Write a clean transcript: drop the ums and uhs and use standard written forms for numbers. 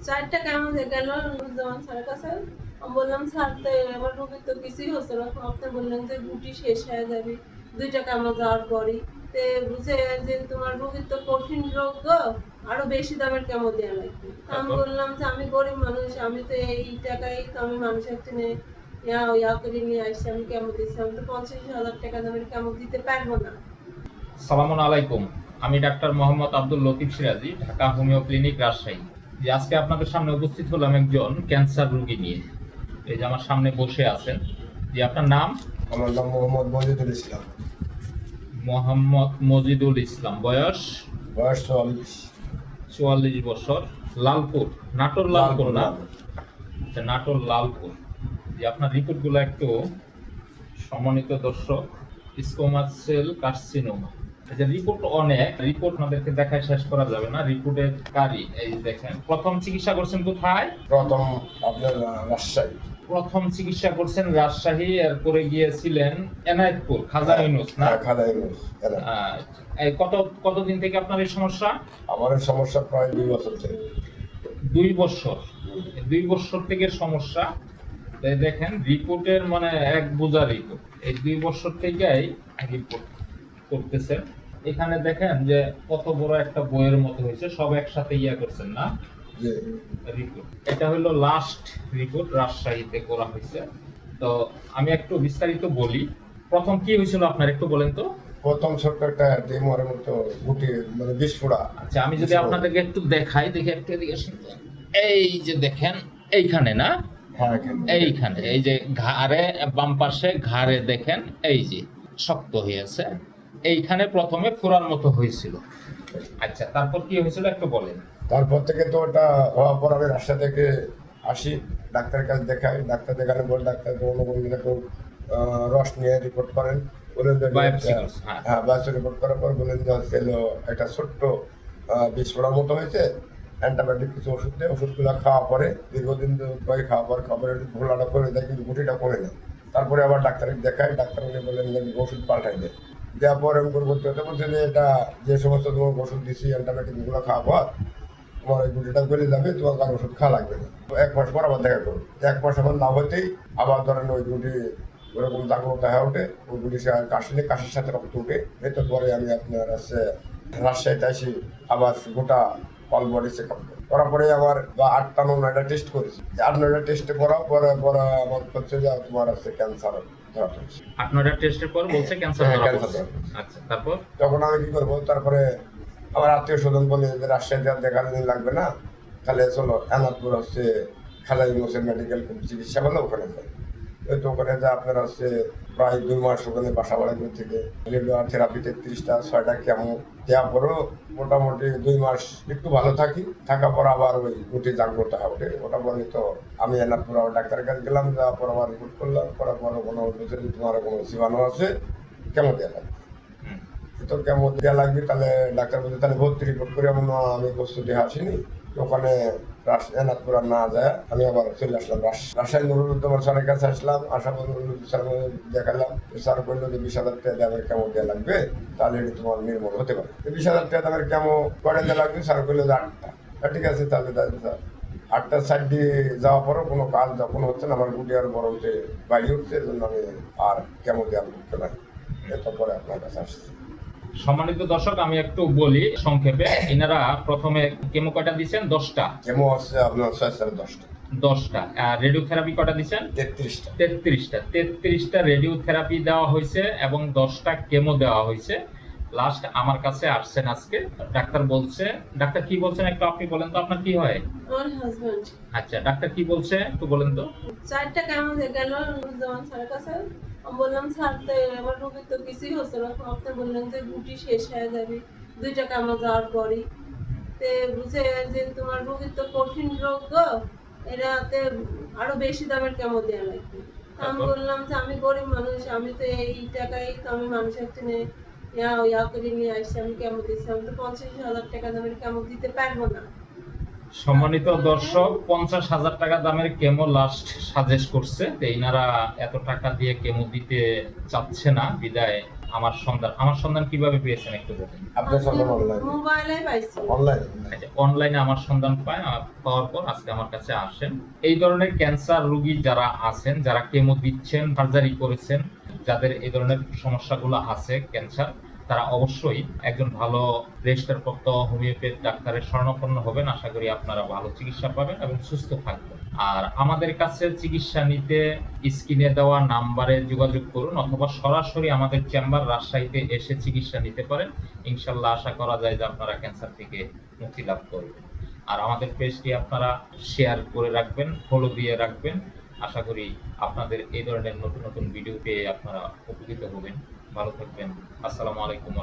চারটা কেমন গেল নুরুজ্জামান স্যারের কাছে। আমি বললাম স্যার তো আমার রোগীর তো কিছুই হচ্ছে না। আপনি বললেন যে গুটি শেষ হয়ে যাবে 2টা কেমন যাওয়ার পরই। তে বুঝে যে তোমার রোগীর তো কঠিন রোগ গো, আরো বেশি দামের কেমন দেওয়া লাগবে। আমি বললাম যে আমি গরিব মানুষ, আমি তো এই টাকাই তো আমি মানুষের থেকে ইয়া করে নিয়ে আসছি, আমি কেমন দিচ্ছি, আমি তো 50,000 টাকা দামের কেমন দিতে পারবো না। সালামুন আলাইকুম। আমি ডাক্তার মোহাম্মদ আব্দুল লতিফ সিরাজি, ঢাকা হোমিও ক্লিনিক, রাজশাহী। যে আজকে আপনাদের সামনে উপস্থিত হলাম একজন ক্যান্সার রোগী নিয়ে। এই যে আমার সামনে বসে আছেন। যে আপনার নাম? আমার নাম মোহাম্মদ মজিদুল ইসলাম। মোহাম্মদ মজিদুল ইসলাম। বয়স? বয়স 44। 44 বছর। লালপুর, নাটোর লালপুর না? আচ্ছা, নাটোর লালপুর। যে আপনার রিপোর্টগুলো একটু, সম্মানিত দর্শক, স্কোমাস সেল কার্সিনোমা। আচ্ছা, রিপোর্ট অনেক, রিপোর্ট আমাদেরকে দেখায় শেষ করা যাবে না। রিপোর্টের কারি এই দেখেন। প্রথম চিকিৎসা করছেন কোথায়? প্রথম আপনার রাজশাহী। প্রথম চিকিৎসা করছেন রাজশাহী, এরপরে গিয়েছিলেন এনায়েতপুর, খাজা ইউনুস না? খাজা ইউনুস। এই কতদিন থেকে আপনার এই সমস্যা? আমার এই সমস্যা প্রায় 2 বছর থেকে। 2 বছর। 2 বছর থেকে সমস্যা। তাই দেখেন রিপোর্টের মানে এক বোঝা রিপোর্ট। এই 2 বছর থেকেই রিপোর্ট করতেছেন। এখানে দেখেন যে কত বড় একটা বইয়ের মতো হয়েছে, সব একসাথে করছেন না রিপোর্ট। এটা হলো লাস্ট রিপোর্ট, রাজশাহীতে করা হয়েছে। তো আমি একটু বিস্তারিত বলি। প্রথম কি হয়েছিল আপনার একটু বলেন তো। প্রথম ছোট্ট একটা টিউমারের মতো গুটি, মানে বিস্ফোরা। আচ্ছা, আমি যদি আপনাদেরকে একটু দেখাই, দেখে একটু এদিকে আসুন। এই যে দেখেন এইখানে না, এইখানে এই যে ঘাড়ে, বাম পাশে ঘাড়ে দেখেন এই যে শক্ত হয়েছে। এইখানে প্রথমে ফোড়ার মতো হয়েছিল। আচ্ছা, তারপর কি হয়েছিল একটু বলেন। তারপর থেকে তো ওটা হওয়ার পর আমি রাজশাহী থেকে আসি, ডাক্তারের কাছে দেখাই। ডাক্তার দেখানো পর ডাক্তার রস নিয়ে রিপোর্ট করেন। বলেন যে হ্যাঁ, বায়োপসি রিপোর্ট করার পর বলেন যে হচ্ছে একটা ছোট্ট বিস্ফোরণের মতো হয়েছে। অ্যান্টিবায়োটিক কিছু ওষুধ দেয়, ওষুধগুলো খাওয়া পরে দীর্ঘদিন ধরে খাওয়ার ঘোলাটা করে দেয়, কিন্তু গুটিটা কমে না। তারপরে আবার ডাক্তারকে দেখায়, ডাক্তার উনি বলেন যে ওষুধ পাল্টাই দেয়। দেওয়ার পর এমন করে করতে হতে বলছে যে এটা যে সমস্ত তোমার ওষুধ দিচ্ছি অ্যান্টিবায়োটিকগুলো খাওয়া পর তোমার ওই গুটিটা গলে যাবে, তোমার কারো ওষুধ খাওয়া লাগবে না। 1 মাস পর আবার দেখা করবে। 1 মাস আমার না হতেই আবার ধরেন ওই গুটি ওরকম জাগ্রতা হয়ে ওঠে। ওই গুটি কাশিলে কাশির সাথে রক্ত উঠে। এরপর পরে আমি আপনার রাজশাহীতে আসি, আবার গোটা অল বডি চেক আপ করার পরে আমার 8টা 9টা টেস্ট করেছি। 8-9টা টেস্টে করার পরে আমার হচ্ছে যে তোমার ক্যান্সার ধরা পড়েছে। 8-9টা টেস্টের পর বলছে ক্যান্সার ধরা পড়েছে। আচ্ছা, তারপর তখন আমি কি করবো? তারপরে আমার আত্মীয় স্বজন বলে যে রাজশাহীতে আর দেখানো লাগবে না, তাহলে চলো এনাদপুর খাজা ইউনুসের মেডিকেল চিকিৎসা হলো, ওখানে যাই। ওই তো ওখানে যা আপনার প্রায় 2 মাস ওখানে বাসা বাড়া করে থেকে রেগুলার থেরাপি 33টা 6টা কেমন দেওয়ার পরও মোটামুটি 2 মাস একটু ভালো থাকার পর আবার ওই গুটি জাগ্রত হয়ে ওঠে। ওটা বলে তো আমি এনাদপুর আবার ডাক্তারের কাছে গেলাম, যাওয়ার পর আবার রিপোর্ট করলাম। করার পর কোনো বলছে যে তোমার কোনো জীবাণু আছে, কেমন দেওয়া লাগবে। তো কেমন দেওয়া লাগবে, তাহলে ডাক্তার বলছে তাহলে ভর্তি রিপোর্ট করে। আমি প্রস্তুতি আসিনি ওখানে এনাদপুর না যায়, আমি আবার চলে আসলাম রাজশাহী। নুরুজ্জামান স্যারের কাছে আসলাম, আসার পর স্যার দেখালাম। স্যার বললো যে 20,000 টাকা দামের কেমন দেওয়া লাগবে, তাহলে এটা তোমার নির্মূল হতে পারে। 20,000 টাকা দামের কেমন কয়টা দেওয়া লাগবে? স্যার বললো যে 8টা। ঠিক আছে, তাহলে স্যার 8টা সাইড দিয়ে যাওয়ার পরও কোনো কাজ যখন হচ্ছে না, আমার গুটি আর বড় উঠে বাইরে উঠছে, এই জন্য আমি আর কেমন দেওয়া করতে পারি। এরপরে আপনার কাছে আসছে। সম্মানিত দর্শক, আমি একটু বলি সংক্ষেপে। এনারা প্রথমে কেমো কয়টা দিচ্ছেন? 10টা। কেমো হচ্ছে আপনার 10টা। 10টা। আর রেডিওথেরাপি কয়টা দিচ্ছেন? 33টা। 33টা রেডিওথেরাপি দেওয়া হয়েছে এবং 10টা কেমো দেওয়া হয়েছে। লাস্ট আমার কাছে আসছেন আজকে। ডাক্তার বলছে, ডাক্তার কি বলছেন একটু আপনি বলেন তো, আপনার কি হয়? আমার হাজবেন্ড। আচ্ছা, ডাক্তার কি বলছে একটু বলেন তো। চারটা কেমন গেল নুরুজ্জামান স্যারের কাছে। আমি বললাম স্যার তো আমার রোগীর তো কিছুই হচ্ছে না। আপনি বললেন যে গুটি শেষ হয়ে যাবে 2টা কেমন যাওয়ার পরই। তে বুঝে যে তোমার রোগীর তো কঠিন রোগ গো, এটাতে আরো বেশি দামের কেমন দেওয়া লাগবে। আমি বললাম যে আমি গরিব মানুষ, আমি তো এই টাকাই তো আমি মানুষের থেকে ইয়া করে নিয়ে আসছি, আমি কেমন দিচ্ছি, আমি তো 50,000 টাকা দামের কেমন দিতে পারবো না। সম্মানিত দর্শক, 50,000 টাকা দামের কেমো লাস্ট সাজেস্ট করছে। তো এনারা এত টাকা দিয়ে কেমো দিতে চাচ্ছে না, বিদায় আমার সন্ধান কিভাবে পেয়েছেন একটু বলুন। আপনার সন্ধান অনলাইন মোবাইলে পাইছি। অনলাইন আচ্ছা, অনলাইনে আমার সন্ধান পাওয়ার পর আজকে আমার কাছে আসেন। এই ধরনের ক্যান্সার রোগী যারা আছেন, যারা কেমো দিচ্ছেন, সার্জারি করেছেন, যাদের এই ধরনের সমস্যাগুলো আছে ক্যান্সার, তারা অবশ্যই একজন ভালো রেজিস্টার প্রাপ্ত হোমিওপ্যাথি ডাক্তারের শরণাপন্ন হবেন। আশা করি আপনারা ভালো চিকিৎসা পাবেন এবং সুস্থ থাকবেন। আর আমাদের কাছে চিকিৎসা নিতে স্ক্রিনে দেওয়া নাম্বারে যোগাযোগ করুন, অথবা সরাসরি আমাদের চেম্বার রাজশাহীতে এসে চিকিৎসা নিতে পারেন। ইনশাল্লাহ আশা করা যায় যে আপনারা ক্যান্সার থেকে মুক্তি লাভ করবেন। আর আমাদের পেজটি আপনারা শেয়ার করে রাখবেন, ফলো দিয়ে রাখবেন। আশা করি আপনাদের এই ধরনের নতুন নতুন ভিডিও পেয়ে আপনারা উপকৃত হবেন। ভালো থাকবেন। আসসালামু আলাইকুম।